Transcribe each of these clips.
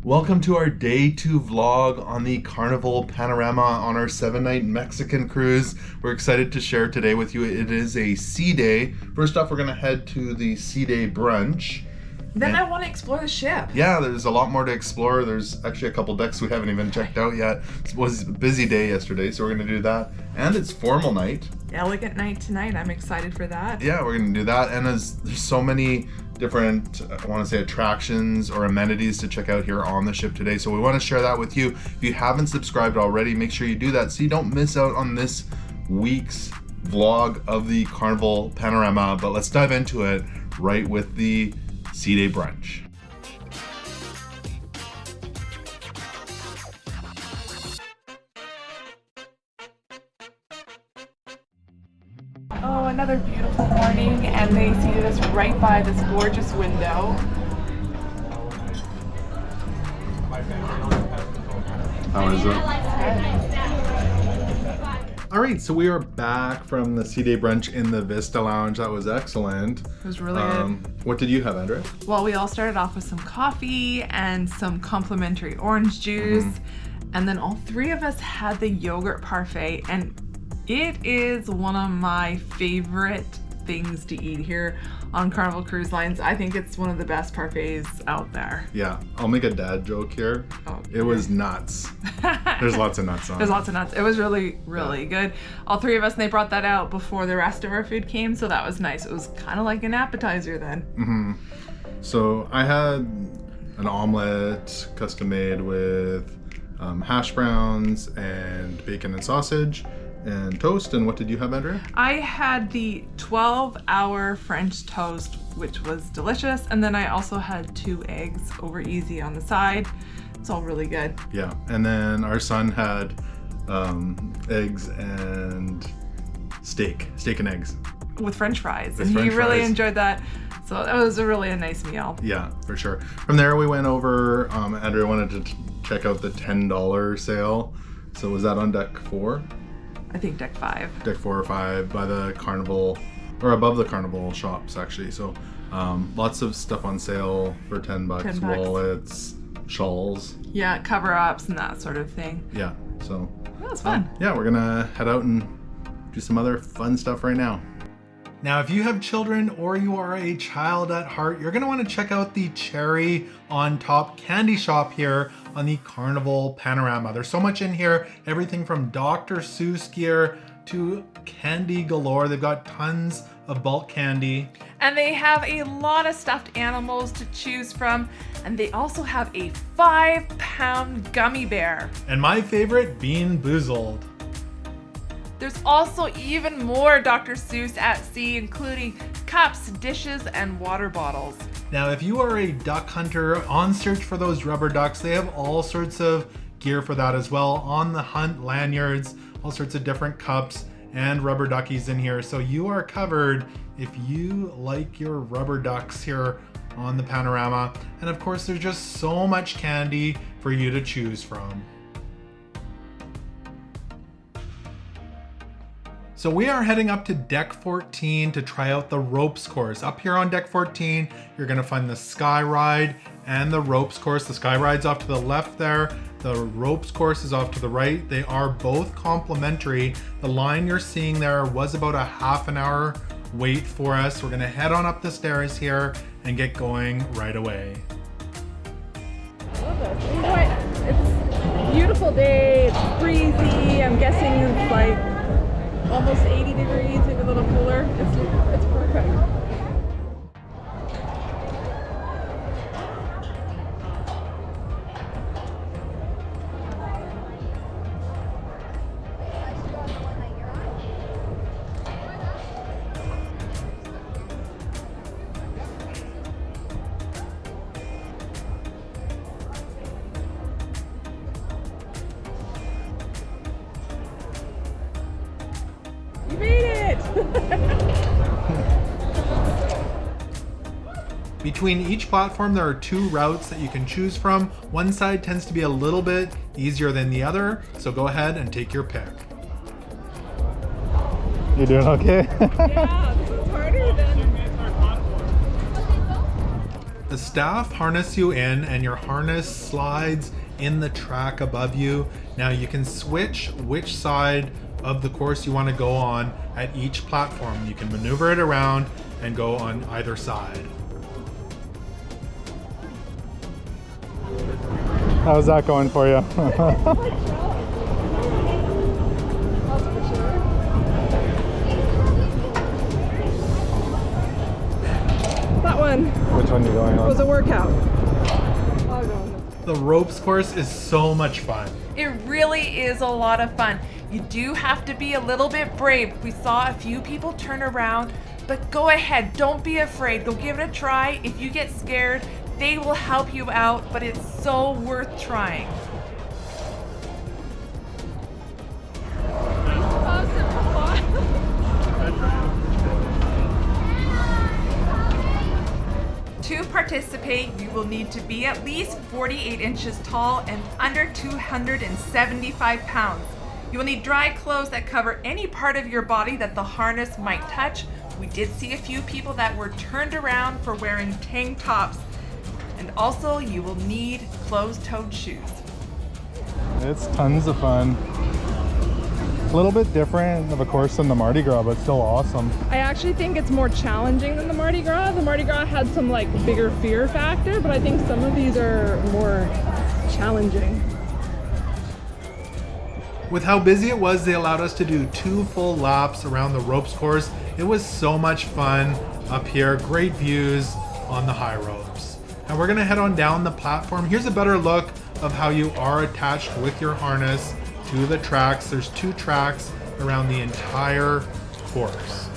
Welcome to our day 2 vlog on the Carnival Panorama on our 7-night Mexican cruise. We're excited to share today with you. It is a sea day. First off, we're going to head to the sea day brunch. Then I want to explore the ship. Yeah, there's a lot more to explore. There's actually a couple decks we haven't even checked out yet. It was a busy day yesterday, so we're going to do that. And it's formal night. Elegant night tonight. I'm excited for that. Yeah, we're going to do that. And there's so many different, I want to say, attractions or amenities to check out here on the ship today. So we want to share that with you. If you haven't subscribed already, make sure you do that so you don't miss out on this week's vlog of the Carnival Panorama. But let's dive into it right with the sea day brunch. Oh, another beautiful morning, and they seated us right by this gorgeous window. How is it? All right, so we are back from the sea day brunch in the Vista lounge. That was excellent. It was really good. What did you have, Andrea? Well, we all started off with some coffee and some complimentary orange juice, and then all three of us had the yogurt parfait, and it is one of my favorite things to eat here on Carnival Cruise Lines. I think it's one of the best parfaits out there. Yeah, I'll make a dad joke here. Oh, it was nuts. There's lots of nuts on it. There's lots of nuts. It was really good. All three of us, and they brought that out before the rest of our food came, so that was nice. It was kind of like an appetizer then. So I had an omelet custom made with hash browns and bacon and sausage and toast. And what did you have, Andrea? I had the 12-hour French toast, which was delicious, and then I also had 2 eggs over easy on the side. It's all really good. Yeah, and then our son had eggs and steak and eggs With French fries, With and French he really fries. enjoyed that. So that was a nice meal. Yeah, for sure. From there we went over, Andrea wanted to check out the $10 sale. So was that on deck 4? I think deck 5. Deck 4 or 5 by the Carnival, or above the Carnival shops actually. So lots of stuff on sale for $10. $10. Wallets, shawls. Yeah, cover-ups and that sort of thing. Yeah, so That was fun. yeah, we're gonna head out and do some other fun stuff right now. Now, if you have children or you are a child at heart, you're gonna wanna check out the Cherry on Top candy shop here on the Carnival Panorama. There's so much in here, everything from Dr. Seuss gear to candy galore. They've got tons of bulk candy. And they have a lot of stuffed animals to choose from, and they also have a 5-pound gummy bear. And my favorite, Bean Boozled. There's also even more Dr. Seuss at sea, including cups, dishes, and water bottles. Now, if you are a duck hunter on search for those rubber ducks, they have all sorts of gear for that as well. On the hunt lanyards, all sorts of different cups and rubber duckies in here. So you are covered if you like your rubber ducks here on the Panorama. And of course, there's just so much candy for you to choose from. So we are heading up to deck 14 to try out the ropes course. Up here on deck 14, you're gonna find the sky ride and the ropes course. The sky ride's off to the left there. The ropes course is off to the right. They are both complimentary. The line you're seeing there was about a half an hour wait for us. We're gonna head on up the stairs here and get going right away. I love this. It's a beautiful day. It's breezy. I'm guessing it's like almost 80 degrees, maybe a little cooler. It's perfect. You made it! Between each platform, there are 2 routes that you can choose from. One side tends to be a little bit easier than the other, so go ahead and take your pick. You doing okay? Yeah, this is harder than... The staff harness you in and your harness slides in the track above you. Now you can switch which side of the course you want to go on at each platform. You can maneuver it around and go on either side. How's that going for you? That one Which one are you going on? was a workout. I'll go on this. The ropes course is so much fun. It really is a lot of fun. You do have to be a little bit brave. We saw a few people turn around, but go ahead, don't be afraid. Go give it a try. If you get scared, they will help you out, but it's so worth trying. To participate, you will need to be at least 48 inches tall and under 275 pounds. You will need dry clothes that cover any part of your body that the harness might touch. We did see a few people that were turned around for wearing tank tops. And also, you will need closed-toed shoes. It's tons of fun. A little bit different of a course than the Mardi Gras, but still awesome. I actually think it's more challenging than the Mardi Gras. The Mardi Gras had some like bigger fear factor, but I think some of these are more challenging. With how busy it was, they allowed us to do 2 full laps around the ropes course. It was so much fun up here. Great views on the high ropes. And we're gonna head on down the platform. Here's a better look of how you are attached with your harness to the tracks. There's 2 tracks around the entire course.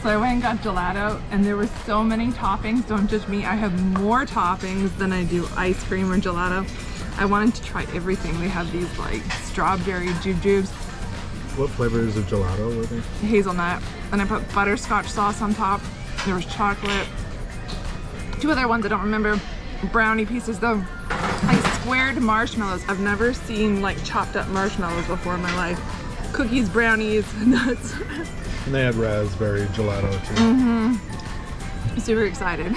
So I went and got gelato, and there were so many toppings. Don't judge me, I have more toppings than I do ice cream or gelato. I wanted to try everything. They have these like strawberry jujubes, What flavors of gelato were they? hazelnut, and I put butterscotch sauce on top. There was chocolate. 2 other ones I don't remember. Brownie pieces though. Like squared marshmallows. I've never seen like chopped up marshmallows before in my life. Cookies, brownies, nuts. And they had raspberry gelato too. Super excited.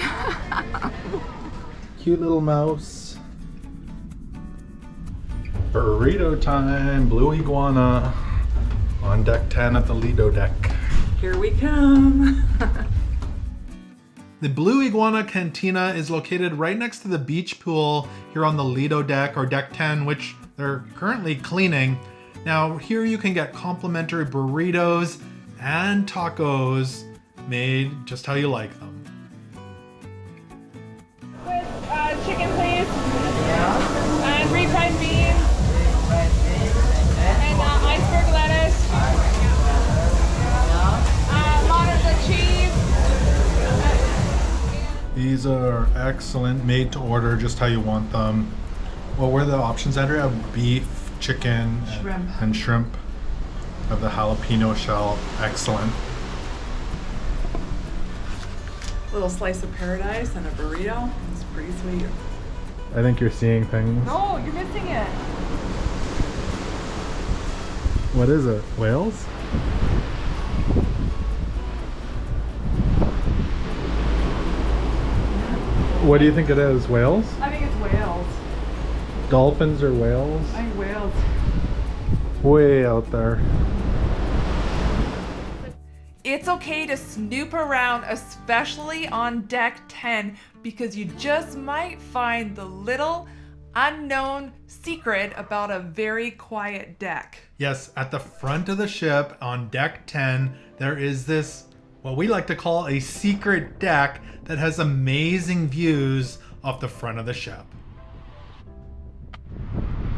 Cute little mouse. Burrito time, Blue Iguana on deck 10 at the Lido deck. Here we come. The Blue Iguana Cantina is located right next to the beach pool here on the Lido deck, or deck 10, which they're currently cleaning. Now here you can get complimentary burritos and tacos made just how you like them. With chicken please. And refried beans. And iceberg lettuce. Mozzarella cheese. These are excellent, made to order just how you want them. What were the options, Andrea? Beef, chicken, Shrimp. and shrimp. Of the jalapeno shell, excellent. Little slice of paradise and a burrito. It's pretty sweet. I think you're seeing things. No, you're missing it. What is it? Whales? What do you think it is? Whales? I think it's whales. Dolphins or whales? I think whales. Way out there. It's okay to snoop around, especially on deck 10, because you just might find the little unknown secret about a very quiet deck. Yes, at the front of the ship on deck 10, there is this, what we like to call a secret deck that has amazing views off the front of the ship.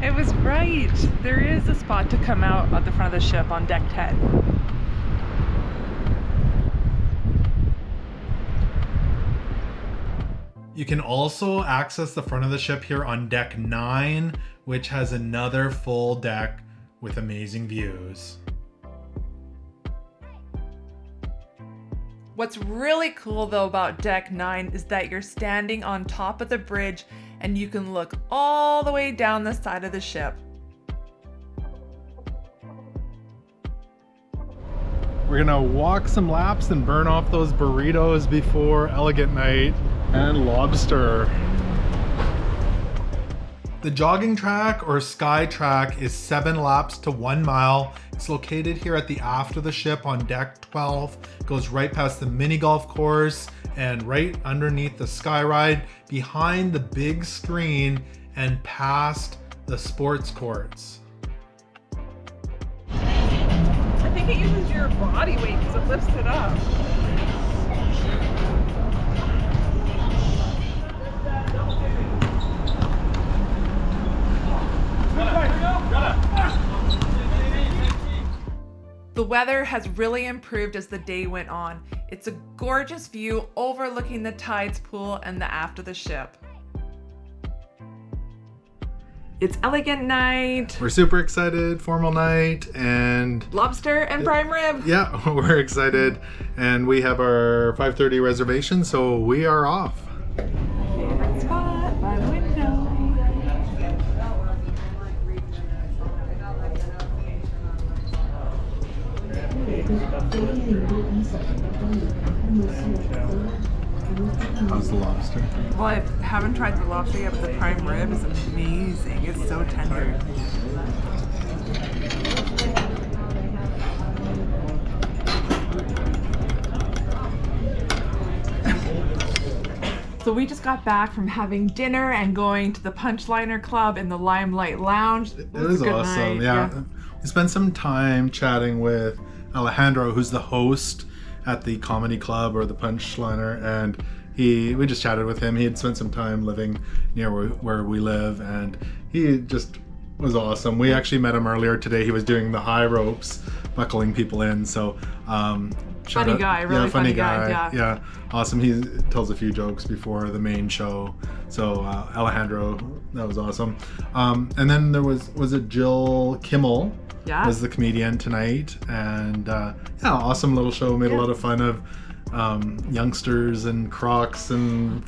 It was right. There is a spot to come out at the front of the ship on deck 10. You can also access the front of the ship here on deck 9, which has another full deck with amazing views. What's really cool though about deck 9 is that you're standing on top of the bridge and you can look all the way down the side of the ship. We're gonna walk some laps and burn off those burritos before Elegant Night and lobster. The jogging track or sky track is 7 laps to 1 mile. It's located here at the aft of the ship on deck 12. It goes right past the mini golf course and right underneath the sky ride, behind the big screen and past the sports courts. I think it uses your body weight because it lifts it up. The weather has really improved as the day went on. It's a gorgeous view overlooking the tides pool and the aft of the ship. It's Elegant Night. We're super excited, formal night, and Lobster and prime rib. yeah, we're excited. And we have our 5:30 reservation, so we are off. Favorite spot by the window. How's the lobster? Well, I haven't tried the lobster yet, but the prime rib is amazing. It's so tender. So we just got back from having dinner and going to the Punchliner Club in the Limelight Lounge. It was a good awesome. night, Yeah. We spent some time chatting with Alejandro, who's the host at the comedy club or the Punchliner, and we just chatted with him. He had spent some time living near where we live, and he just was awesome. We actually met him earlier today. He was doing the high ropes, buckling people in. So Funny guy, really funny guy, yeah, awesome. He tells a few jokes before the main show. So Alejandro, that was awesome. And then there was it Jill Kimmel? Yeah. Was the comedian tonight, and yeah, awesome little show. Made a lot of fun of youngsters and Crocs and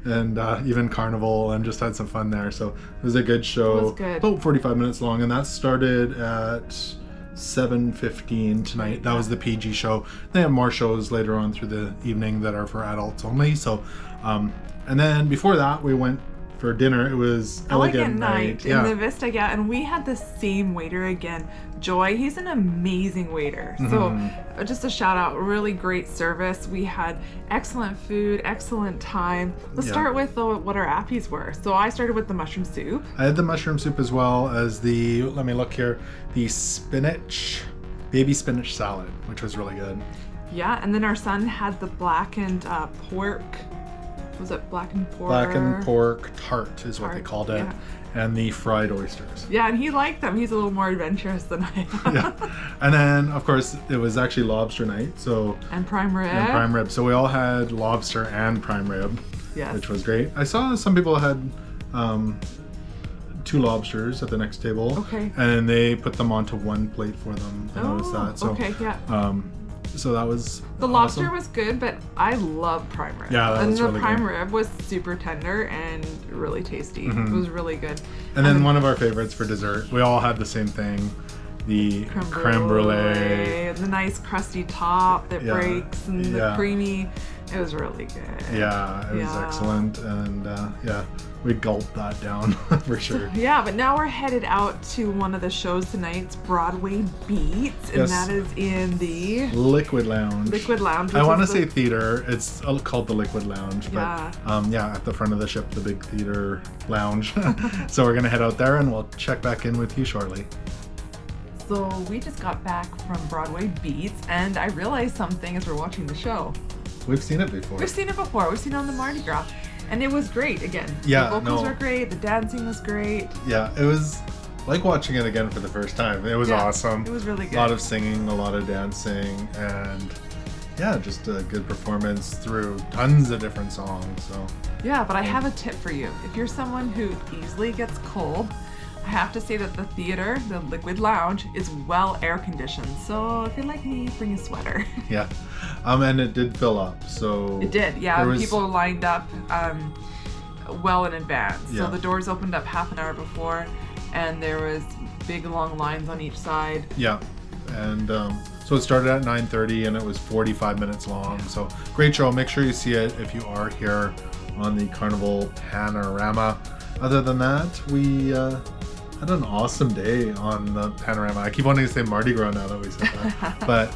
even Carnival, and just had some fun there. So it was a good show. It was good. About 45 minutes long, and that started at 7:15 tonight. That was the PG show. They have more shows later on through the evening that are for adults only. So, and then before that, we went for dinner. It was Elegant Night in the Vista, yeah, and we had the same waiter again, Joy. He's an amazing waiter. So just a shout out, really great service. We had excellent food, excellent time. Let's start with what our appies were. So I started with the mushroom soup. I had the mushroom soup as well as the, let me look here, the baby spinach salad, which was really good. Yeah, and then our son had the blackened pork. Was it blackened pork? Blackened pork tart is what they called it. Yeah. And the fried oysters. Yeah, and he liked them. He's a little more adventurous than I am. Yeah. And then, of course, it was actually lobster night. So And prime rib. So we all had lobster and prime rib, Yes. which was great. I saw some people had 2 lobsters at the next table. Okay. And they put them onto one plate for them. I noticed that. So, okay, yeah. So that was The lobster awesome. was good, but I love prime rib. Yeah, that and was the really prime good. rib was super tender and really tasty. It was really good. And then one of our favorites for dessert, we all had the same thing, the creme brulee. The nice crusty top that Yeah. breaks and the creamy. It was really good. Yeah, it was excellent. And yeah, we gulped that down for sure. Yeah, but now we're headed out to one of the shows tonight. It's Broadway Beats, and Yes. that is in the Liquid Lounge. Liquid Lounge. I which want to is say theater. It's called the Liquid Lounge, but Yeah. at the front of the ship, the big theater lounge. So we're gonna head out there, and we'll check back in with you shortly. So we just got back from Broadway Beats, and I realized something as we're watching the show. We've seen it before. We've seen it before. We've seen it on the Mardi Gras, and it was great. Again, Yeah, the vocals no. were great. The dancing was great. Yeah, it was like watching it again for the first time. It was awesome. It was really good. A lot of singing, a lot of dancing, and yeah, just a good performance through tons of different songs. So Yeah, but I have a tip for you. If you're someone who easily gets cold, I have to say that the theater, the Liquid Lounge, is well air conditioned. So if you're like me, bring a sweater. yeah, and it did fill up. So It did, yeah. there was- People lined up well in advance. Yeah. So the doors opened up half an hour before, and there was big long lines on each side. Yeah, and so So it started at 9:30 and it was 45 minutes long. So great show. Make sure you see it if you are here on the Carnival Panorama. Other than that, we had an awesome day on the Panorama. I keep wanting to say Mardi Gras now that we said that. But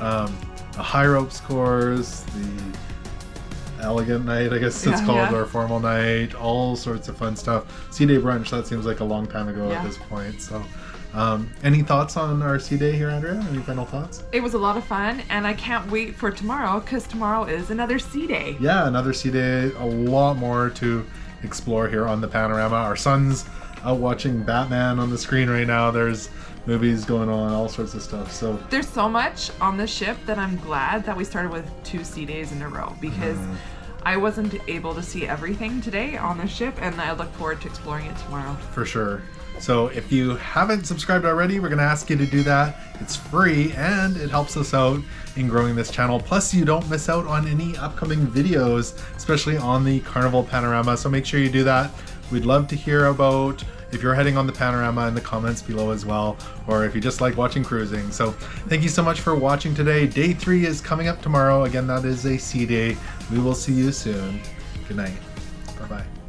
the high ropes course, the elegant night, I guess it's called, or formal night, all sorts of fun stuff. Sea Day brunch, that seems like a long time ago at this point. So any thoughts on our Sea Day here, Andrea? Any final thoughts? It was a lot of fun, and I can't wait for tomorrow because tomorrow is another Sea Day. Yeah, another Sea Day. A lot more to explore here on the Panorama. Our son's out watching Batman on the screen right now. There's movies going on, all sorts of stuff. So there's so much on the ship that I'm glad that we started with 2 Sea Days in a row, because I wasn't able to see everything today on the ship, and I look forward to exploring it tomorrow. For sure. So if you haven't subscribed already, we're going to ask you to do that. It's free and it helps us out in growing this channel. Plus, you don't miss out on any upcoming videos, especially on the Carnival Panorama. So make sure you do that. We'd love to hear about if you're heading on the Panorama in the comments below as well, or if you just like watching cruising. So thank you so much for watching today. Day 3 is coming up tomorrow. Again, that is a Sea Day. We will see you soon. Good night. Bye-bye.